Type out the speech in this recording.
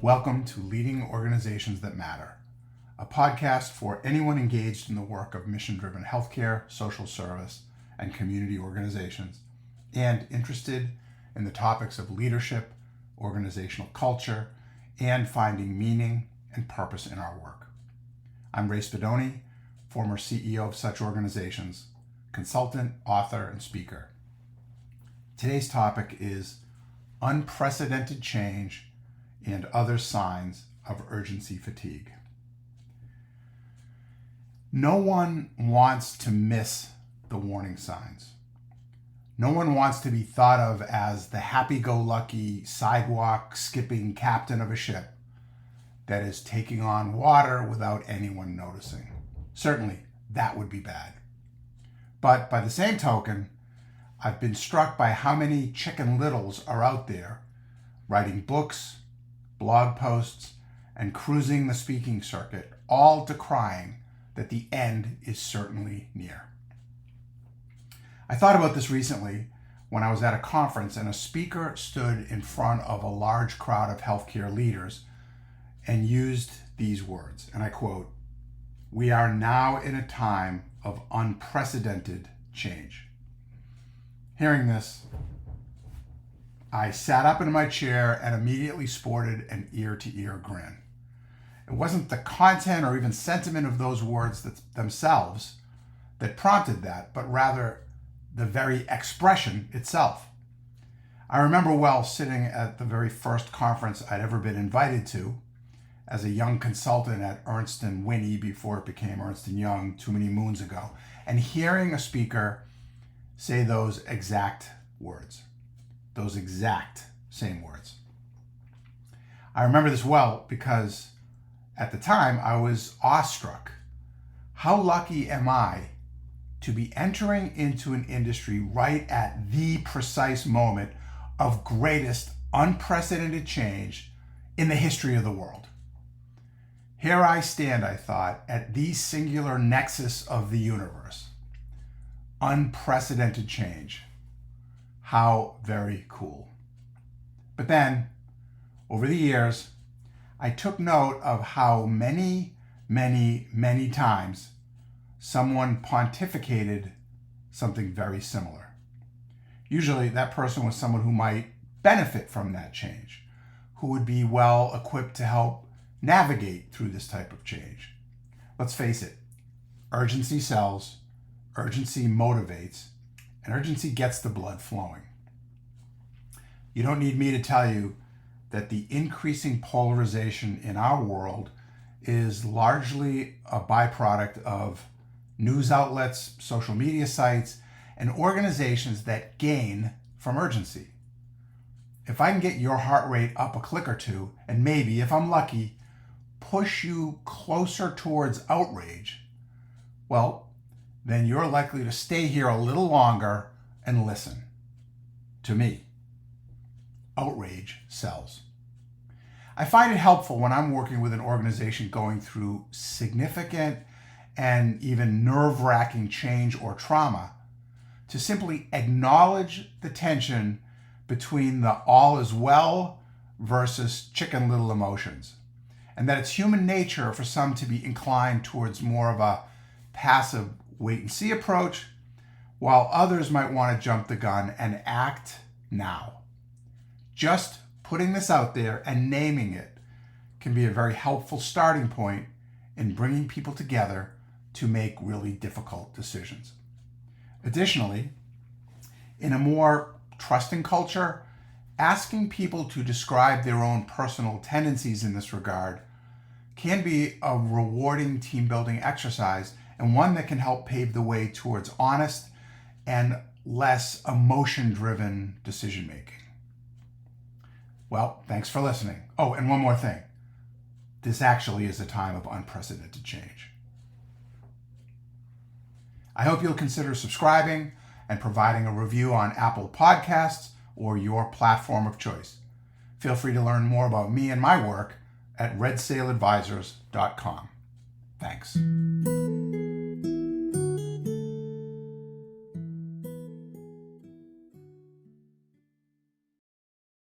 Welcome to Leading Organizations That Matter, a podcast for anyone engaged in the work of mission-driven healthcare, social service, and community organizations, and interested in the topics of leadership, organizational culture, and finding meaning and purpose in our work. I'm Ray Spadoni, former CEO of such organizations, consultant, author, and speaker. Today's topic is unprecedented change and other signs of urgency fatigue. No one wants to miss the warning signs. No one wants to be thought of as the happy-go-lucky, sidewalk-skipping captain of a ship that is taking on water without anyone noticing. Certainly, that would be bad. But by the same token, I've been struck by how many Chicken Littles are out there writing books, blog posts, and cruising the speaking circuit, all decrying that the end is certainly near. I thought about this recently when I was at a conference and a speaker stood in front of a large crowd of healthcare leaders and used these words, and I quote, "We are now in a time of unprecedented change." Hearing this, I sat up in my chair and immediately sported an ear-to-ear grin. It wasn't the content or even sentiment of those words themselves that prompted that, but rather the very expression itself. I remember well sitting at the very first conference I'd ever been invited to as a young consultant at Ernst & Whinney before it became Ernst & Young too many moons ago, and hearing a speaker say those exact words. Those exact same words. I remember this well because at the time I was awestruck. How lucky am I to be entering into an industry right at the precise moment of greatest unprecedented change in the history of the world? Here I stand, I thought, at the singular nexus of the universe. Unprecedented change. How very cool. But then, over the years, I took note of how many times someone pontificated something very similar. Usually that person was someone who might benefit from that change, who would be well equipped to help navigate through this type of change. Let's face it, urgency sells, urgency motivates, and urgency gets the blood flowing. You don't need me to tell you that the increasing polarization in our world is largely a byproduct of news outlets, social media sites, and organizations that gain from urgency. If I can get your heart rate up a click or two, and maybe, if I'm lucky, push you closer towards outrage, well, then you're likely to stay here a little longer and listen to me. Outrage sells. I find it helpful when I'm working with an organization going through significant and even nerve-wracking change or trauma to simply acknowledge the tension between the all is well versus Chicken Little emotions, and that it's human nature for some to be inclined towards more of a passive wait-and-see approach, while others might want to jump the gun and act now. Just putting this out there and naming it can be a very helpful starting point in bringing people together to make really difficult decisions. Additionally, in a more trusting culture, asking people to describe their own personal tendencies in this regard can be a rewarding team-building exercise and one that can help pave the way towards honest and less emotion-driven decision-making. Well, thanks for listening. Oh, and one more thing. This actually is a time of unprecedented change. I hope you'll consider subscribing and providing a review on Apple Podcasts or your platform of choice. Feel free to learn more about me and my work at redsailsadvisors.com. Thanks.